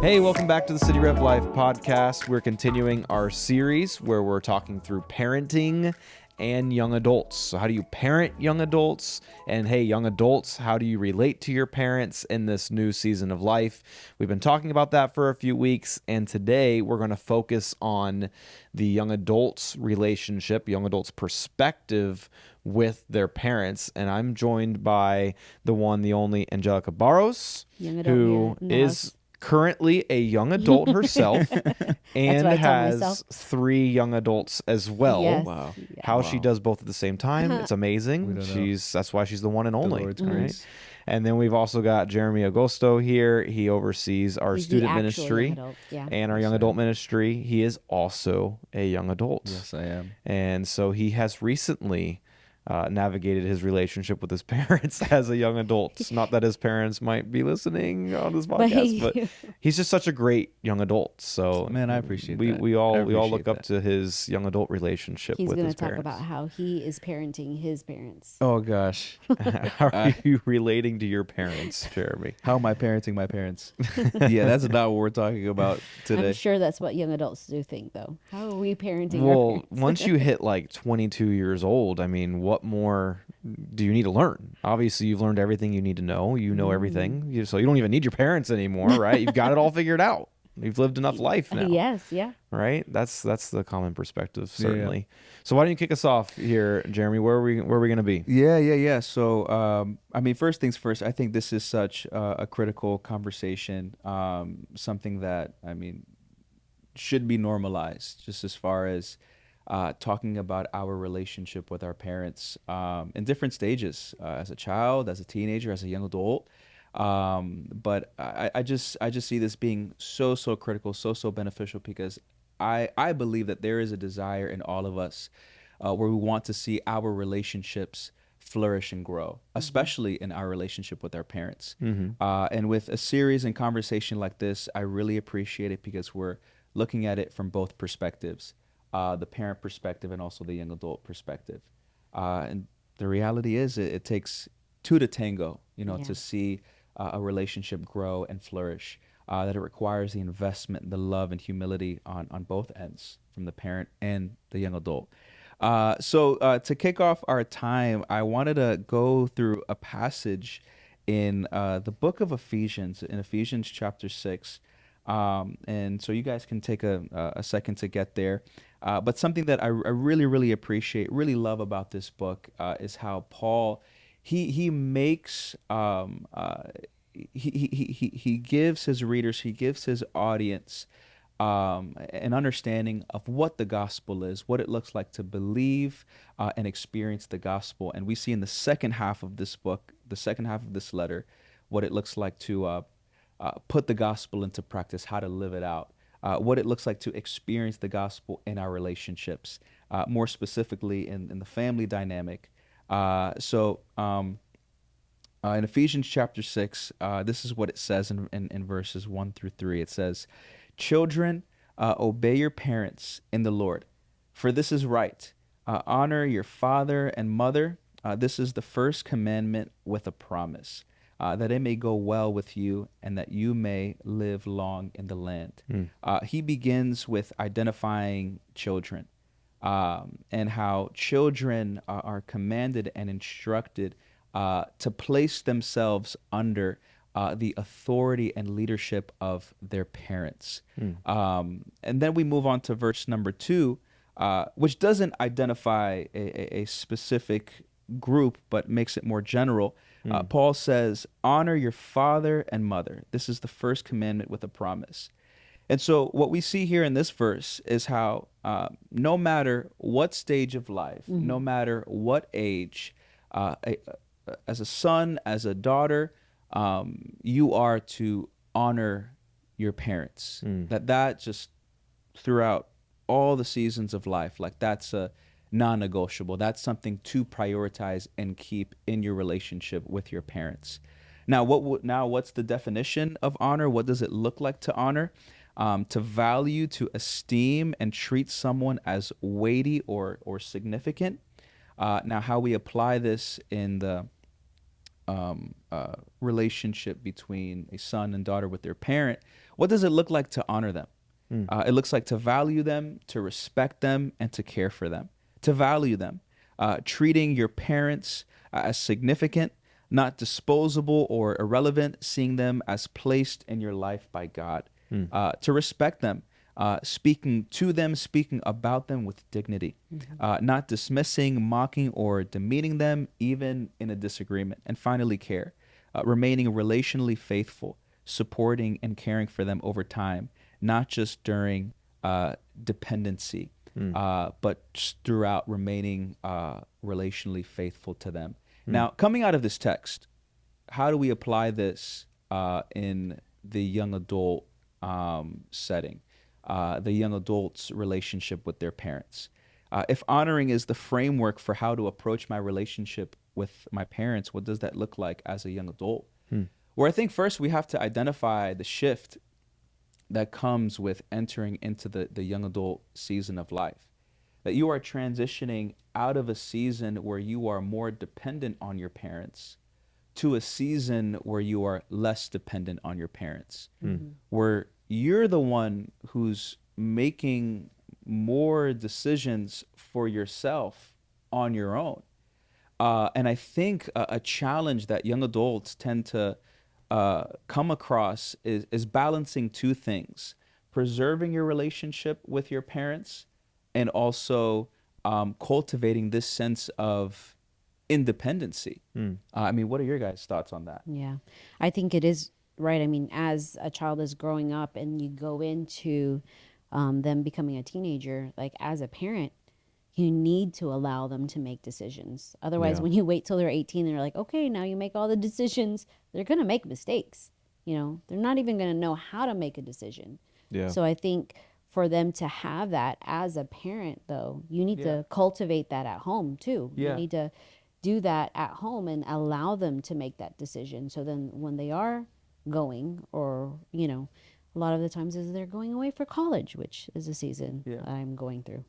Hey, welcome back to the City Rev Life podcast. We're continuing our series where we're talking through parenting and young adults. So how do you parent young adults? And hey, young adults, how do you relate to your parents in this new season of life? We've been talking about that for a few weeks, and today we're going to focus on the young adults' relationship, young adults' perspective with their parents. And I'm joined by the one, the only Angelica Barros, who is currently a young adult herself and has 3 young adults as well. Yes. Wow. How she does both at the same time, it's amazing. That's why she's the one and only. Right? And then we've also got Jeremy Agosto here. He oversees our student ministry and our young adult ministry. He is also a young adult. Yes, I am. And so he has recently navigated his relationship with his parents as a young adult. Not that his parents might be listening on this podcast, but he's just such a great young adult. So, man, I appreciate that. We all look up to his young adult relationship with his parents. He's going to talk about how he is parenting his parents. Oh gosh, how are you relating to your parents, Jeremy? How am I parenting my parents? Yeah, that's not what we're talking about today. I'm sure that's what young adults do think, though. How are we parenting our Well, parents? once you hit like 22 years old, I mean, what more do you need to learn? Obviously, you've learned everything you need to know. You know everything. So you don't even need your parents anymore, right? You've got it all figured out. You've lived enough life now. Yes, yeah. Right? That's the common perspective, certainly. Yeah. So why don't you kick us off here, Jeremy? Where are we going to be? Yeah. So, I mean, first things first, I think this is such a critical conversation, something that, I mean, should be normalized, just as far as talking about our relationship with our parents in different stages, as a child, as a teenager, as a young adult. But I just see this being so critical, so beneficial, because I believe that there is a desire in all of us where we want to see our relationships flourish and grow, especially in our relationship with our parents. And with a series and conversation like this, I really appreciate it because we're looking at it from both perspectives, the parent perspective and also the young adult perspective. And the reality is it takes 2 to tango, to see a relationship grow and flourish, that it requires the investment, the love and humility on both ends, from the parent and the young adult. So to kick off our time, I wanted to go through a passage in the book of Ephesians, in Ephesians chapter 6. And so you guys can take a second to get there. But something that I really appreciate, really love about this book is how Paul, he makes, he gives his readers, he gives his audience an understanding of what the gospel is, what it looks like to believe and experience the gospel. And we see in the second half of this book, the second half of this letter, what it looks like to put the gospel into practice, how to live it out, what it looks like to experience the gospel in our relationships, more specifically in the family dynamic. So in Ephesians chapter 6, this is what it says in verses 1 through 3. It says, "Children, obey your parents in the Lord, for this is right. Honor your father and mother. This is the first commandment with a promise, that it may go well with you and that you may live long in the land." He begins with identifying children and how children are commanded and instructed to place themselves under the authority and leadership of their parents. And then we move on to verse number 2, which doesn't identify a specific group, but makes it more general. Paul says, "Honor your father and mother. This is the first commandment with a promise." And so what we see here in this verse is how no matter what stage of life, no matter what age, as a son, as a daughter, you are to honor your parents. That just throughout all the seasons of life, like that's a non-negotiable. That's something to prioritize and keep in your relationship with your parents. Now, what's the definition of honor? What does it look like to honor? To value, to esteem, and treat someone as weighty or significant. Now, how we apply this in the relationship between a son and daughter with their parent, what does it look like to honor them? It looks like to value them, to respect them, and to care for them. To value them, treating your parents as significant, not disposable or irrelevant, seeing them as placed in your life by God. To respect them, speaking to them, speaking about them with dignity, not dismissing, mocking, or demeaning them, even in a disagreement. And finally, care, remaining relationally faithful, supporting and caring for them over time, not just during dependency, but throughout remaining relationally faithful to them. Now, coming out of this text, how do we apply this in the young adult setting, the young adult's relationship with their parents? If honoring is the framework for how to approach my relationship with my parents, what does that look like as a young adult? Where I think first we have to identify the shift that comes with entering into the young adult season of life. That you are transitioning out of a season where you are more dependent on your parents to a season where you are less dependent on your parents, where you're the one who's making more decisions for yourself on your own. And I think a challenge that young adults tend to come across is balancing two things: preserving your relationship with your parents, and also cultivating this sense of independency. I mean, what are your guys' thoughts on that? Yeah, I think it is right. I mean, as a child is growing up and you go into them becoming a teenager, like as a parent, you need to allow them to make decisions. Otherwise, Yeah. when you wait till they're 18 and they're like, okay, now you make all the decisions, they're going to make mistakes. They're not even going to know how to make a decision. Yeah. So I think for them to have that as a parent, though, you need to cultivate that at home too. You need to do that at home and allow them to make that decision. So then when they are going, or, a lot of the times is they're going away for college, which is a season I'm going through.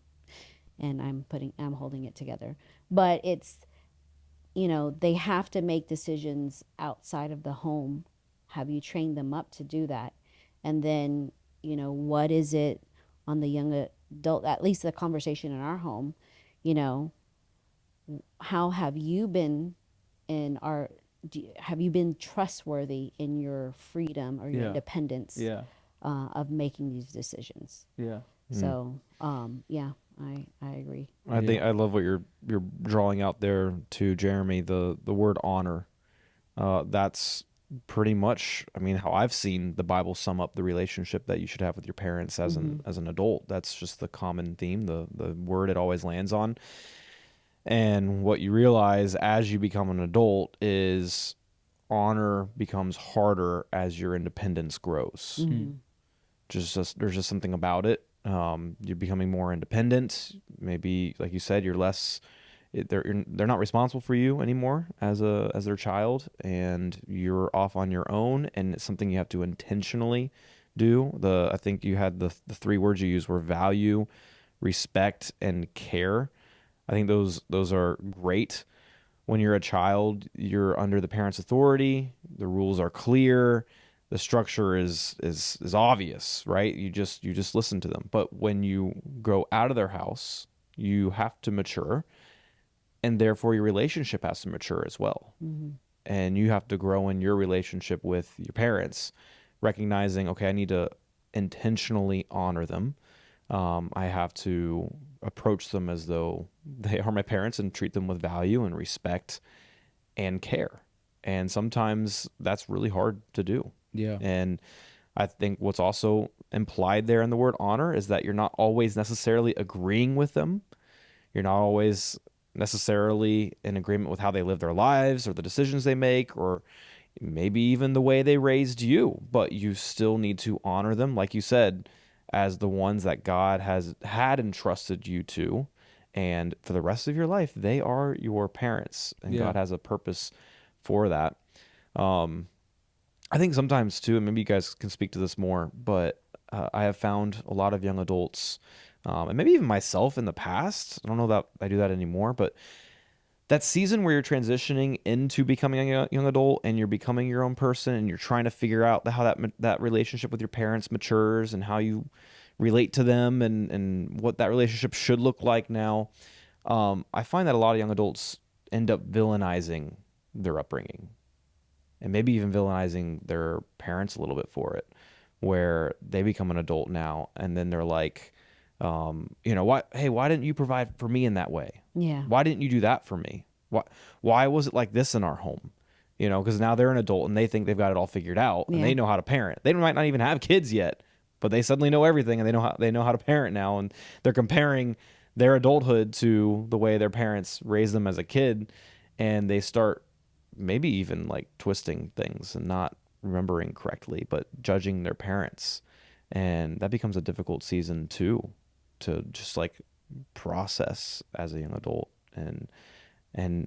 And I'm holding it together. But it's, they have to make decisions outside of the home. Have you trained them up to do that? And then, what is it on the young adult, at least the conversation in our home, how have you been have you been trustworthy in your freedom or your independence of making these decisions? Yeah. So, I agree. I think I love what you're drawing out there too, Jeremy. The word honor. That's pretty much, I mean, how I've seen the Bible sum up the relationship that you should have with your parents as an adult. That's just the common theme, the word it always lands on. And what you realize as you become an adult is honor becomes harder as your independence grows. There's just something about it. You're becoming more independent. Maybe, like you said, you're less. They're not responsible for you anymore as their child, and you're off on your own. And it's something you have to intentionally do. I think you had the three words you used were value, respect, and care. I think those are great. When you're a child, you're under the parent's authority. The rules are clear. The structure is obvious, right? You just listen to them. But when you grow out of their house, you have to mature, and therefore your relationship has to mature as well. And you have to grow in your relationship with your parents, recognizing, okay, I need to intentionally honor them. I have to approach them as though they are my parents and treat them with value and respect and care. And sometimes that's really hard to do. Yeah. And I think what's also implied there in the word honor is that you're not always necessarily agreeing with them. You're not always necessarily in agreement with how they live their lives or the decisions they make, or maybe even the way they raised you, but you still need to honor them, like you said, as the ones that God has had entrusted you to. And for the rest of your life, they are your parents, and God has a purpose for that. I think sometimes too, and maybe you guys can speak to this more, but I have found a lot of young adults, and maybe even myself in the past, I don't know that I do that anymore, but that season where you're transitioning into becoming a young adult and you're becoming your own person and you're trying to figure out how that relationship with your parents matures and how you relate to them and what that relationship should look like now. I find that a lot of young adults end up villainizing their upbringing and maybe even villainizing their parents a little bit for it, where they become an adult now and then they're like, why didn't you provide for me in that way? Yeah. Why didn't you do that for me? Why was it like this in our home? Because now they're an adult and they think they've got it all figured out and they know how to parent. They might not even have kids yet, but they suddenly know everything and they know how to parent now, and they're comparing their adulthood to the way their parents raised them as a kid, and they start maybe even like twisting things and not remembering correctly, but judging their parents. And that becomes a difficult season too, to just like process as a young adult and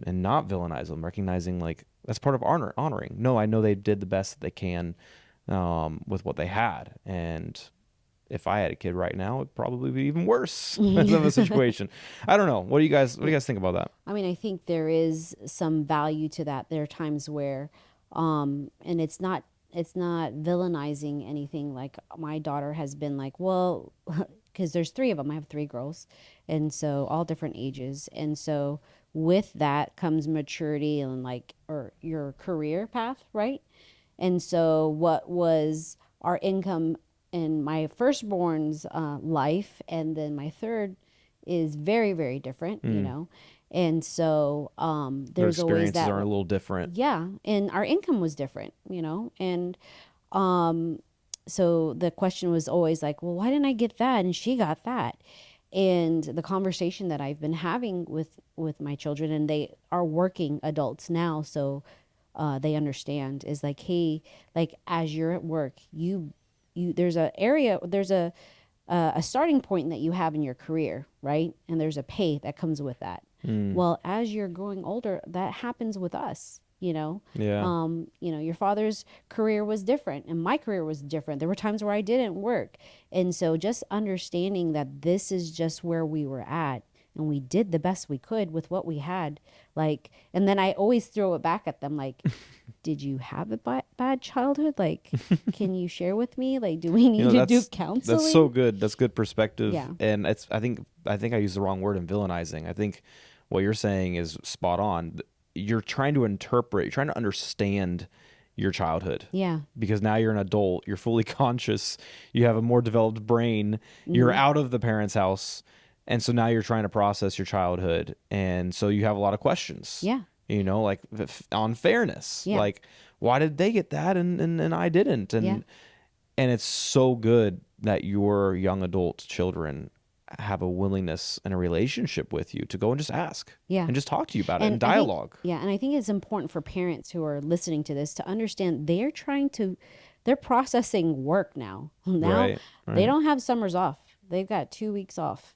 not villainize them, recognizing like that's part of honoring. No, I know they did the best that they can with what they had, and if I had a kid right now, it'd probably be even worse of a situation. I don't know. What do you guys think about that? I mean, I think there is some value to that. There are times where, and it's not villainizing anything. Like my daughter has been like, well, because there's 3 of them. I have 3 girls, and so all different ages. And so with that comes maturity and or your career path, right? And so what was our income in my firstborn's life, and then my third is very, very different, And so there's always that. Their experiences are a little different. Yeah, and our income was different, and so the question was always like, well, why didn't I get that and she got that? And the conversation that I've been having with my children, and they are working adults now, so they understand, is like, hey, like as you're at work, you there's a starting point that you have in your career, right? And there's a pay that comes with that. Well, as you're growing older, that happens with us. Yeah. Your father's career was different and my career was different. There were times where I didn't work. And so just understanding that this is just where we were at and we did the best we could with what we had. And then I always throw it back at them. Like, did you have a bad childhood? Like, can you share with me? Like, do we need to do counseling? That's so good. That's good perspective. Yeah. And I think I used the wrong word in villainizing. I think what you're saying is spot on. You're trying to interpret, you're trying to understand your childhood. Yeah. Because now you're an adult, you're fully conscious, you have a more developed brain, you're out of the parents' house, and so now you're trying to process your childhood, and so you have a lot of questions. Yeah. Like on fairness. Yeah. Like, why did they get that and I didn't? And it's so good that your young adult children have a willingness and a relationship with you to go and just ask and just talk to you about it and dialogue. And I think it's important for parents who are listening to this to understand they're processing work now. Right. They don't have summers off. They've got 2 weeks off,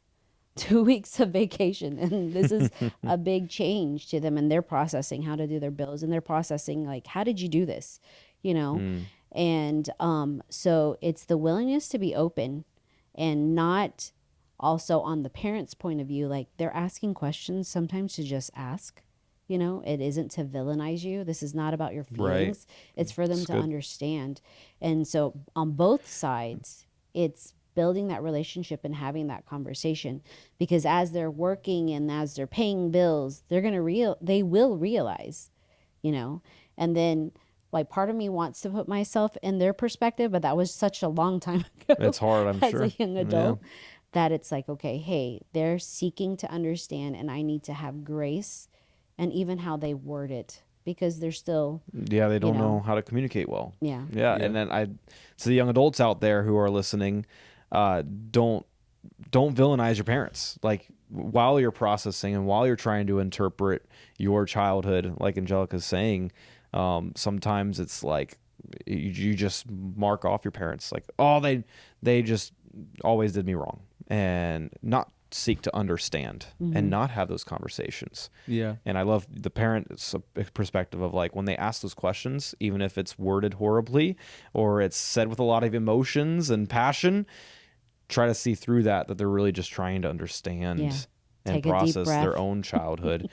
2 weeks of vacation. And this is a big change to them. And they're processing how to do their bills, and they're processing like, how did you do this? And so it's the willingness to be open and not also on the parents' point of view, like they're asking questions sometimes to just ask. It isn't to villainize you. This is not about your feelings. Right. It's for them to understand. And so on both sides, it's building that relationship and having that conversation, because as they're working and as they're paying bills, they will realize, and then like part of me wants to put myself in their perspective, but that was such a long time ago. It's hard, I'm sure. As a young adult. Yeah. That it's like, okay, hey, they're seeking to understand, and I need to have grace, and even how they word it, because they're still they don't know how to communicate well. Yeah. And then so the young adults out there who are listening, don't villainize your parents. Like, while you're processing and while you're trying to interpret your childhood, like Angelica's saying, sometimes it's like you just mark off your parents like, oh, they just always did me wrong, and not seek to understand and not have those conversations. Yeah. And I love the parent's perspective of like, when they ask those questions, even if it's worded horribly or it's said with a lot of emotions and passion, try to see through that they're really just trying to understand and process their own childhood.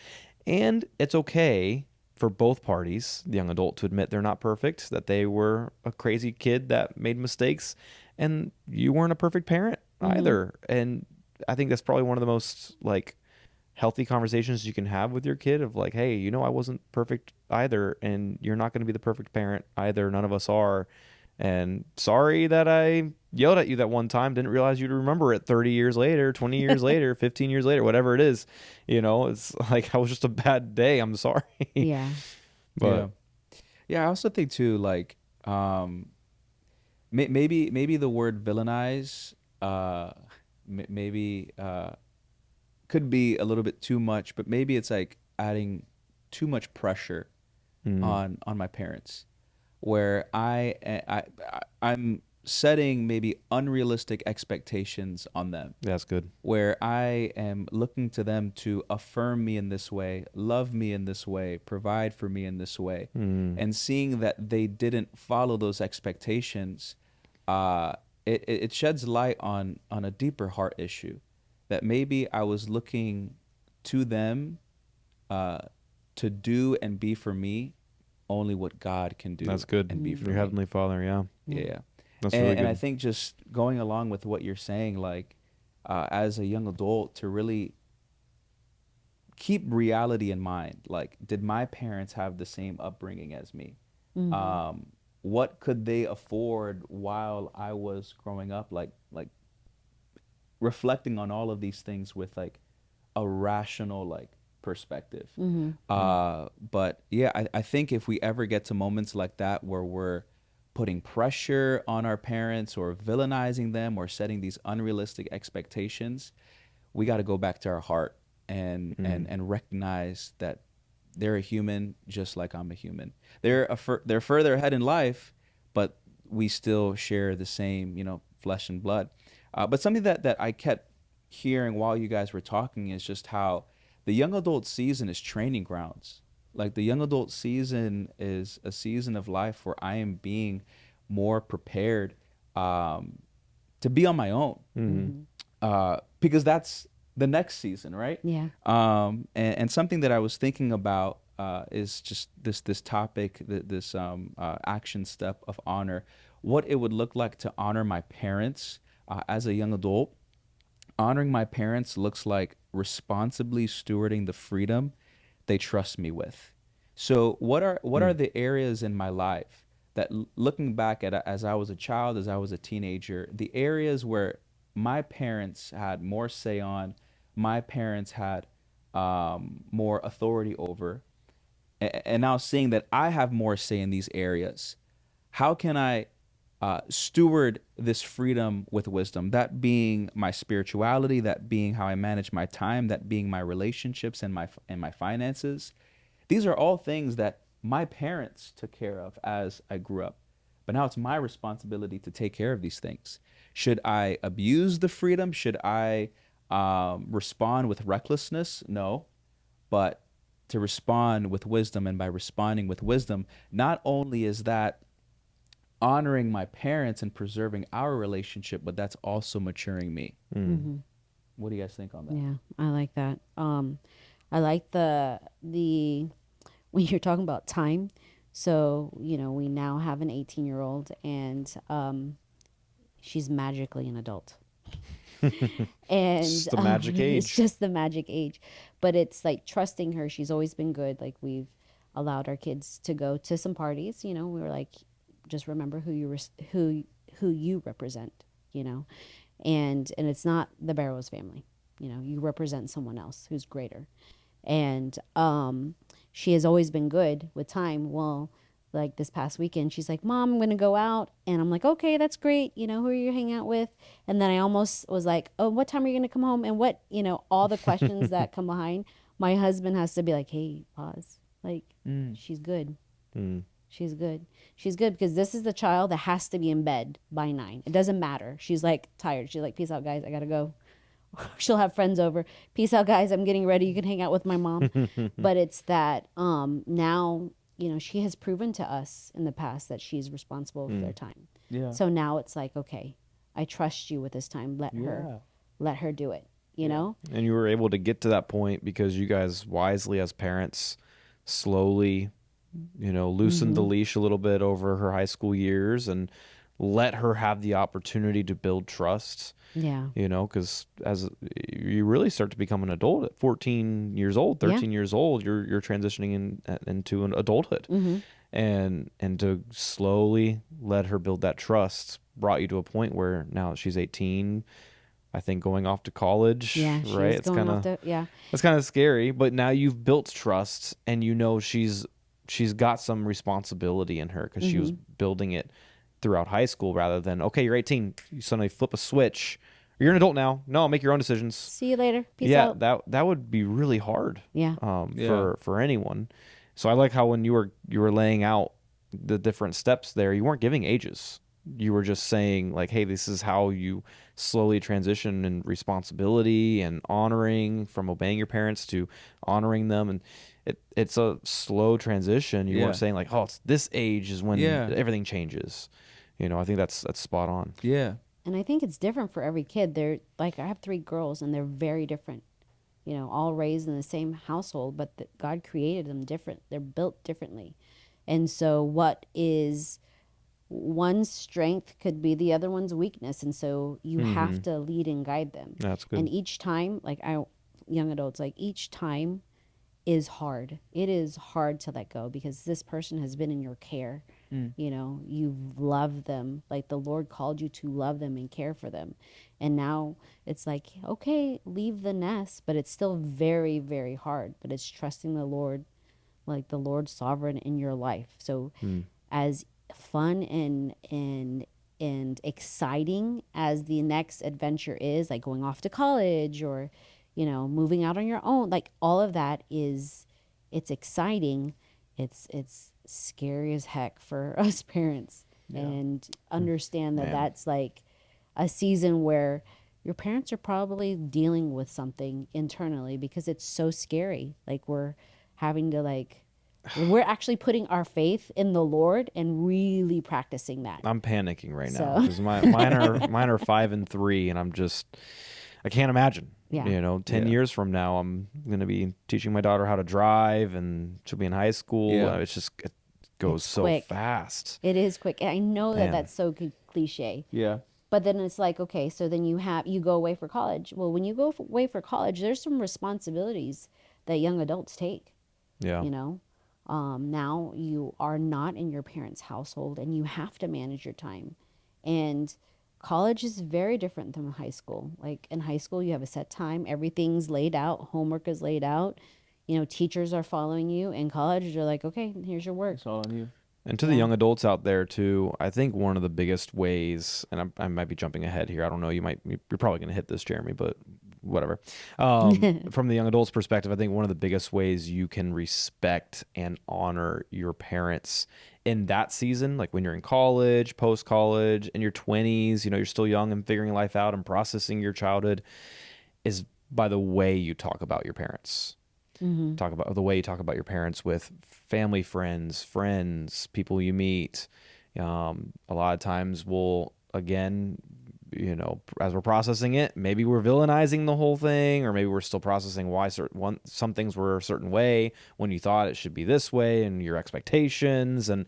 And it's okay for both parties, the young adult, to admit they're not perfect, that they were a crazy kid that made mistakes, and you weren't a perfect parent either. And I think that's probably one of the most like healthy conversations you can have with your kid of like, hey, I wasn't perfect either, and you're not going to be the perfect parent either. None of us are. And sorry that I yelled at you that one time. Didn't realize you'd remember it 30 years later, 20 years later, 15 years later, whatever it is. It's like I was just a bad day. I'm sorry. Yeah. Yeah. But Yeah, I also think too, like, maybe the word villainize, maybe could be a little bit too much, but maybe it's like adding too much pressure mm, on my parents, where I'm setting maybe unrealistic expectations on them, that's good. where I am looking to them to affirm me in this way, love me in this way, provide for me in this way, Mm, and seeing that they didn't follow those expectations, uh, it sheds light on a deeper heart issue, that maybe I was looking to them uh, to do and be for me only what God can that's do good. and be for Your me. Heavenly Father, yeah. Yeah. Yeah. That's and, really and I good. think just going along with what you're saying, like, as a young adult, to really keep reality in mind. Like, did my parents have the same upbringing as me? Mm-hmm. Um, what could they afford while I was growing up? Like reflecting on all of these things with like a rational like perspective. Mm-hmm. Mm, But yeah, I think if we ever get to moments like that where we're putting pressure on our parents or villainizing them or setting these unrealistic expectations, we got to go back to our heart and mm, and recognize that they're a human just like I'm a human. They're further ahead in life, but we still share the same, flesh and blood. But something that I kept hearing while you guys were talking is just how the young adult season is training grounds. Like, the young adult season is a season of life where I am being more prepared um, to be on my own, mm, Mm-hmm. because that's the next season, right? Yeah. And something that I was thinking about is just this topic, this action step of honor, what it would look like to honor my parents as a young adult. Honoring my parents looks like responsibly stewarding the freedom they trust me with. So what are mm. the areas in my life that, looking back at as I was a child, as I was a teenager, the areas where my parents had more say on, my parents had more authority over, and now seeing that I have more say in these areas, how can I steward this freedom with wisdom? That being my spirituality, that being how I manage my time, that being my relationships and my finances. These are all things that my parents took care of as I grew up. But now it's my responsibility to take care of these things. Should I abuse the freedom? Should I respond with recklessness? No. But to respond with wisdom, and by responding with wisdom, not only is that honoring my parents and preserving our relationship, but that's also maturing me. Mm-hmm. What do you guys think on that? Yeah. I like that. I like the when you're talking about time. So, we now have an 18-year-old and she's magically an adult. It's And the magic it's age. just the magic age. But it's like trusting her. She's always been good. Like, we've allowed our kids to go to some parties. We were like, just remember who you represent. You know, and it's not the Barros family. You represent someone else who's greater. And she has always been good with time. Well, like this past weekend, she's like, "Mom, I'm gonna go out," and I'm like, "Okay, that's great. Who are you hanging out with?" And then I almost was like, "Oh, what time are you gonna come home?" And all the questions that come behind. My husband has to be like, "Hey, pause. Like, Mm. she's good. Mm, She's good. She's good because this is the child that has to be in bed by 9. It doesn't matter. She's like tired. She's like, peace out, guys. I gotta go. She'll have friends over. Peace out, guys. I'm getting ready. You can hang out with my mom. But it's that now, she has proven to us in the past that she's responsible for their mm, Yeah. time. So now it's like, okay, I trust you with this time. Let Yeah. her do it. you know? And you were able to get to that point because you guys wisely as parents slowly, loosened the leash a little bit over her high school years and let her have the opportunity to build trust. Yeah. Because as you really start to become an adult at 14 years old, 13 years old, you're transitioning into an adulthood. And to slowly let her build that trust brought you to a point where now she's 18, I think going off to college, Yeah, right? she's going off to, yeah. It's kind of scary, but now you've built trust and she's got some responsibility in her because she was building it throughout high school rather than, okay, you're 18, you suddenly flip a switch. You're an adult now. No, make your own decisions. See you later. Peace out. That would be really hard. Yeah. For anyone. So I like how when you were laying out the different steps there, you weren't giving ages. You were just saying like, hey, this is how you slowly transition in responsibility and honoring from obeying your parents to honoring them. And it's a slow transition. You weren't saying like, oh, it's this age is when everything changes. I think that's spot on. Yeah. And I think it's different for every kid. They're like, I have 3 girls and they're very different, all raised in the same household, but God created them different. They're built differently. And so what is one's strength could be the other one's weakness. And so you have to lead and guide them. That's good. And each time, young adults, like each time is hard. It is hard to let go because this person has been in your care. You've loved them. Like the Lord called you to love them and care for them. And now it's like, okay, leave the nest, but it's still very, very hard. But it's trusting the Lord, like the Lord's sovereign in your life. So as fun and exciting as the next adventure is, like going off to college or, moving out on your own, like all of that it's exciting. It's scary as heck for us parents and understand that that's like a season where your parents are probably dealing with something internally because it's so scary. Like we're having to we're actually putting our faith in the Lord and really practicing that. I'm panicking right now because mine are 5 and 3 and I can't imagine. 10 years from now, I'm going to be teaching my daughter how to drive and she'll be in high school. Yeah. It goes so quick. Fast. It is quick. I know that that's so cliche. Yeah. But then it's like, okay, so then you go away for college. Well, when you go away for college, there's some responsibilities that young adults take. Yeah. Now you are not in your parents' household and you have to manage your time. And college is very different than high school. Like in high school, you have a set time. Everything's laid out. Homework is laid out. Teachers are following you. In college, they're like, okay, here's your work. It's all on you. And to the young adults out there too, I think one of the biggest ways, and I might be jumping ahead here. I don't know. You're probably going to hit this, Jeremy, but whatever. From the young adults' perspective, I think one of the biggest ways you can respect and honor your parents in that season, like when you're in college, post-college, in your 20s, you're still young and figuring life out and processing your childhood, is by the way you talk about your parents. Talk about the way you talk about your parents with family, friends, people you meet. A lot of times we'll, again, as we're processing it, maybe we're villainizing the whole thing, or maybe we're still processing why some things were a certain way when you thought it should be this way and your expectations, and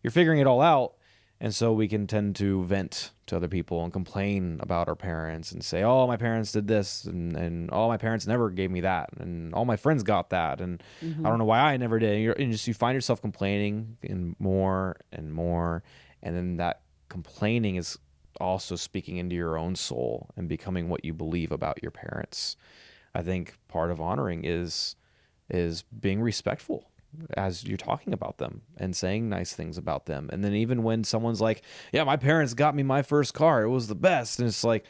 you're figuring it all out. And so we can tend to vent to other people and complain about our parents and say, oh, my parents did this and oh, my parents never gave me that and all my friends got that and I don't know why I never did. And you find yourself complaining and more, and then that complaining is also speaking into your own soul and becoming what you believe about your parents. I think part of honoring is being respectful as you're talking about them and saying nice things about them. And then even when someone's like, yeah, my parents got me my first car, it was the best. And it's like,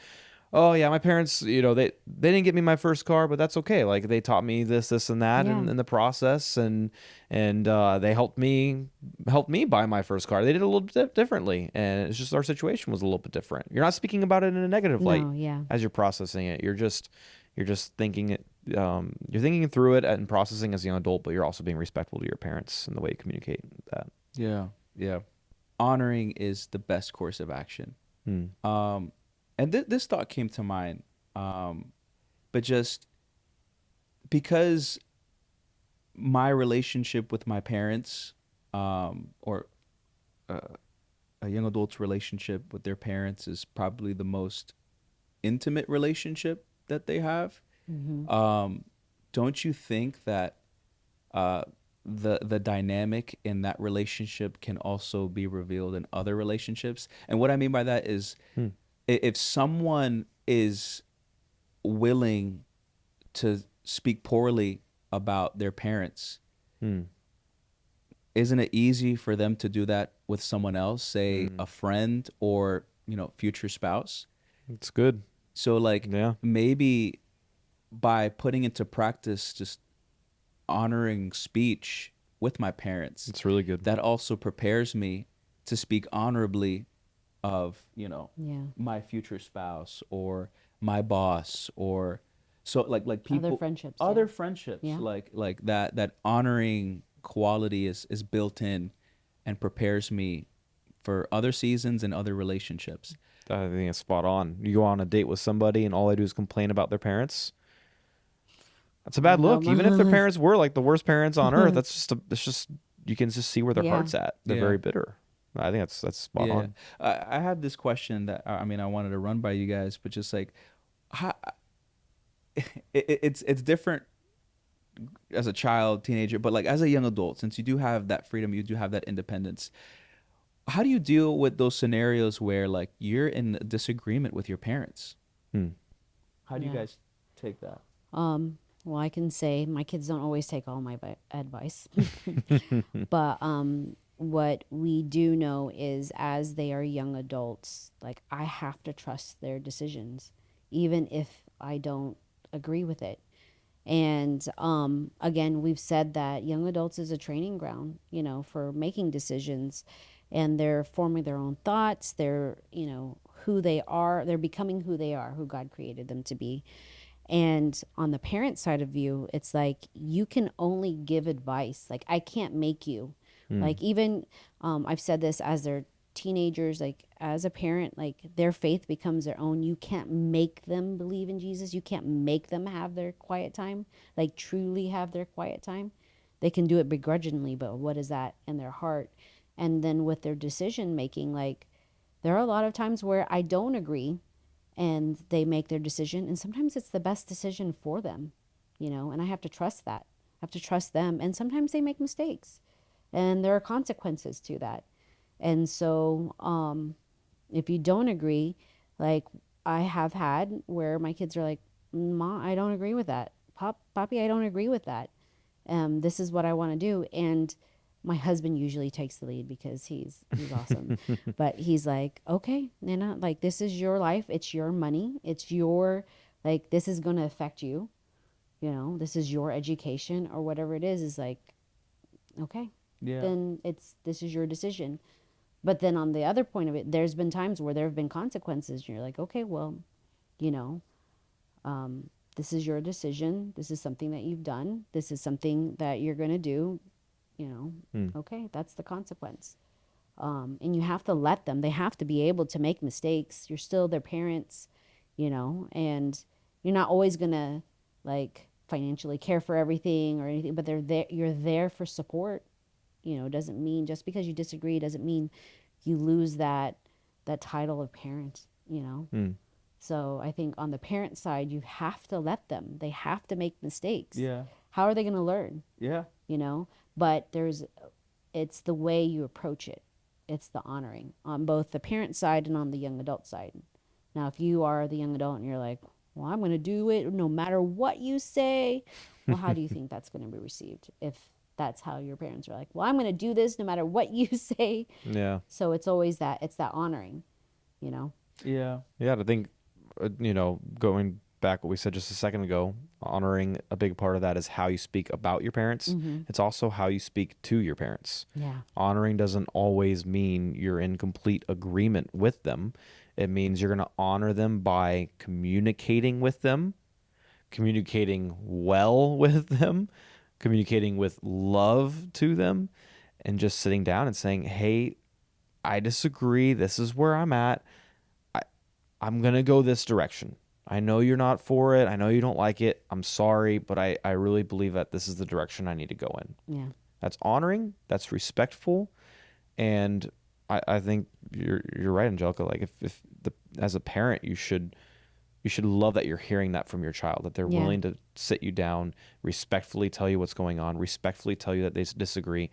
oh yeah, my parents, they didn't get me my first car, but that's okay. Like they taught me this and that in the process. And they helped me buy my first car. They did it a little bit differently. And it's just our situation was a little bit different. You're not speaking about it in a negative light as you're processing it. You're just thinking it. You're thinking through it and processing as a young adult, but you're also being respectful to your parents and the way you communicate that. Yeah. Honoring is the best course of action. And this thought came to mind. but just because my relationship with my parents, or uh, a young adult's relationship with their parents is probably the most intimate relationship that they have. Mm-hmm. Don't you think that uh, the dynamic in that relationship can also be revealed in other relationships? And what I mean by that is, Hmm. if someone is willing to speak poorly about their parents, Hmm. isn't it easy for them to do that with someone else, say Hmm. a friend or, future spouse? It's good. So like Yeah. maybe by putting into practice just honoring speech with my parents, It's really good. that also prepares me to speak honorably of, Yeah. my future spouse or my boss, or so like Other people, friendships. other Yeah. friendships, Yeah. like that honoring quality is built in and prepares me for other seasons and other relationships. I think it's spot on. You go on a date with somebody and all they do is complain about their parents. That's a bad look. Even if their parents were like the worst parents on earth, it's just you can just see where their Yeah. heart's at. They're Yeah. very bitter. I think that's spot Yeah. on. I had this question that I mean I wanted to run by you guys, but just like how, it's different as a child, teenager, but like as a young adult, since you do have that freedom, you do have that independence. How do you deal with those scenarios where like you're in disagreement with your parents? Hmm. How do you Yeah. guys take that? Well, I can say my kids don't always take all my advice, but what we do know is as they are young adults, like I have to trust their decisions, even if I don't agree with it. And again, we've said that young adults is a training ground, for making decisions, and they're forming their own thoughts. They're, who they are. They're becoming who they are, who God created them to be. And on the parent side of you, it's like you can only give advice. Like I can't make you. Hmm. Like even I've said this as they're teenagers, like as a parent, like their faith becomes their own. You can't make them believe in Jesus. You can't make them have their quiet time, like truly have their quiet time. They can do it begrudgingly, but what is that in their heart? And then with their decision making, like there are a lot of times where I don't agree and they make their decision, and sometimes it's the best decision for them, and I have to trust that. I have to trust them, and sometimes they make mistakes and there are consequences to that. And so if you don't agree, like I have had where my kids are like, Ma, I don't agree with that. Poppy, I don't agree with that. This is what I want to do. And my husband usually takes the lead because he's awesome. But he's like, okay, Nana, like this is your life. It's your money. It's your, like, this is going to affect you. This is your education or whatever it is like, okay, Yeah. then this is your decision. But then on the other point of it, there's been times where there have been consequences. And you're like, okay, well, you know, this is your decision. This is something that you've done. This is something that you're going to do. Hmm. Okay, that's the consequence. And you have to let them. They have to be able to make mistakes. You're still their parents, and you're not always going to like financially care for everything or anything, but they're there. You're there for support. Doesn't mean just because you disagree doesn't mean you lose that title of parent. Hmm. So I think on the parent side, you have to let them. They have to make mistakes. Yeah. How are they going to learn? Yeah. But it's the way you approach it. It's the honoring on both the parent side and on the young adult side. Now, if you are the young adult and you're like, well, I'm going to do it no matter what you say, well, how do you think that's going to be received if that's how your parents are like, well, I'm going to do this no matter what you say? Yeah. So it's always it's that honoring, you know? Yeah. Yeah. I think, going back what we said just a second ago, honoring a big part of that is how you speak about your parents. Mm-hmm. It's also how you speak to your parents. Yeah. Honoring doesn't always mean you're in complete agreement with them. It means you're going to honor them by communicating with them, communicating well with them, communicating with love to them, and just sitting down and saying, hey, I disagree. This is where I'm at. I'm going to go this direction. I know you're not for it. I know you don't like it. I'm sorry, but I really believe that this is the direction I need to go in. Yeah. That's honoring, that's respectful, and I think you're right, Angelica. Like if as a parent, you should love that you're hearing that from your child, that they're willing to sit you down, respectfully tell you what's going on, respectfully tell you that they disagree,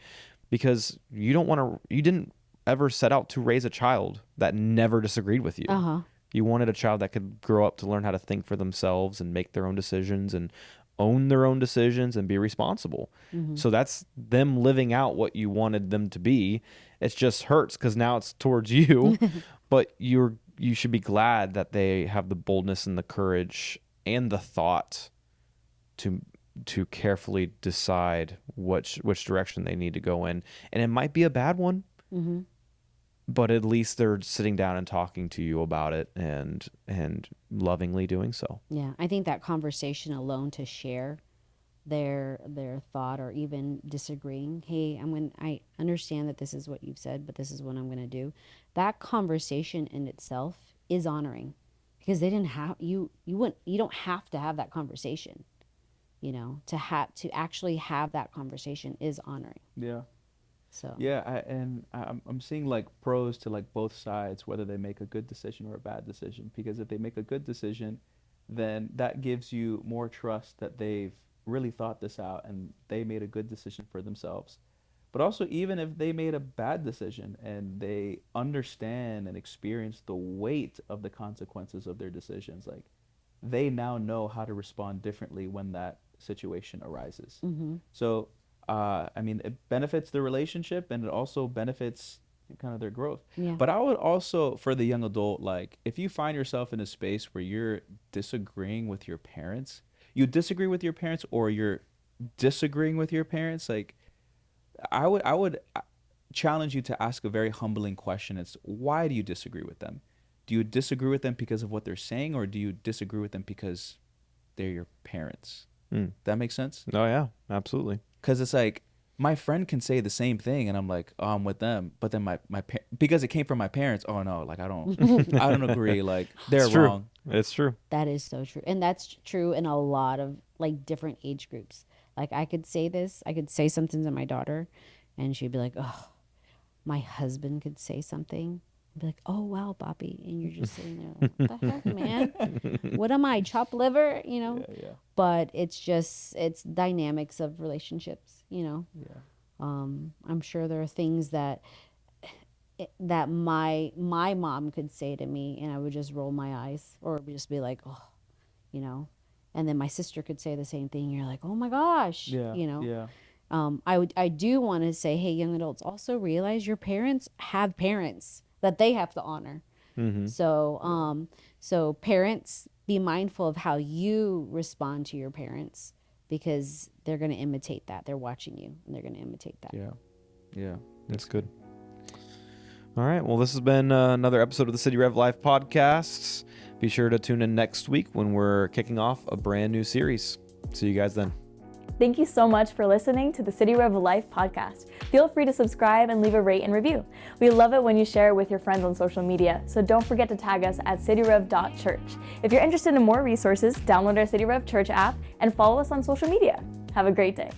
because you didn't ever set out to raise a child that never disagreed with you. Uh-huh. You wanted a child that could grow up to learn how to think for themselves and make their own decisions and own their own decisions and be responsible. So that's them living out what you wanted them to be. It just hurts because now it's towards you, but you should be glad that they have the boldness and the courage and the thought to carefully decide which direction they need to go in. And it might be a bad one, but at least they're sitting down and talking to you about it and lovingly doing so. Yeah, I think that conversation alone, to share their thought or even disagreeing, hey, I understand that this is what you've said, but this is what I'm going to do. That conversation in itself is honoring, because they didn't have you don't have to have that conversation. To actually have that conversation is honoring. Yeah. So Yeah, I'm seeing like pros to like both sides, whether they make a good decision or a bad decision. Because if they make a good decision, then that gives you more trust that they've really thought this out and they made a good decision for themselves. But also, even if they made a bad decision and they understand and experience the weight of the consequences of their decisions, like they now know how to respond differently when that situation arises. So I mean, it benefits the relationship and it also benefits kind of their growth. Yeah. But I would also, for the young adult, like if you find yourself in a space where you're disagreeing with your parents, you disagree with your parents or you're disagreeing with your parents, like I would challenge you to ask a very humbling question. It's, why do you disagree with them? Do you disagree with them because of what they're saying, or do you disagree with them because they're your parents? That makes sense? Oh yeah, absolutely. Because it's like, my friend can say the same thing and I'm like, oh, I'm with them, but then because it came from my parents, oh no, like I don't agree, like they're It's true. wrong. It's true. that is so true, and that's true in a lot of like different age groups. Like I could say something to my daughter, and she'd be like, "Oh," my husband could say something, and be like, "Oh wow, Bobby," and you're just sitting there like, "What the heck, man? What am I, chopped liver?" Yeah. But it's dynamics of relationships. Yeah. I'm sure there are things that my mom could say to me, and I would just roll my eyes or just be like, "Oh," and then my sister could say the same thing. You're like, "Oh my gosh," Yeah. Yeah. I do want to say, hey, young adults, also realize your parents have parents that they have to honor. So parents, be mindful of how you respond to your parents, because they're going to imitate that. They're watching you and they're going to imitate that. Yeah. That's good. All right. Well, this has been another episode of the City Rev Life podcast. Be sure to tune in next week when we're kicking off a brand new series. See you guys then. Thank you so much for listening to the City Rev Life podcast. Feel free to subscribe and leave a rate and review. We love it when you share it with your friends on social media, so don't forget to tag us at cityrev.church. If you're interested in more resources, download our City Rev Church app and follow us on social media. Have a great day.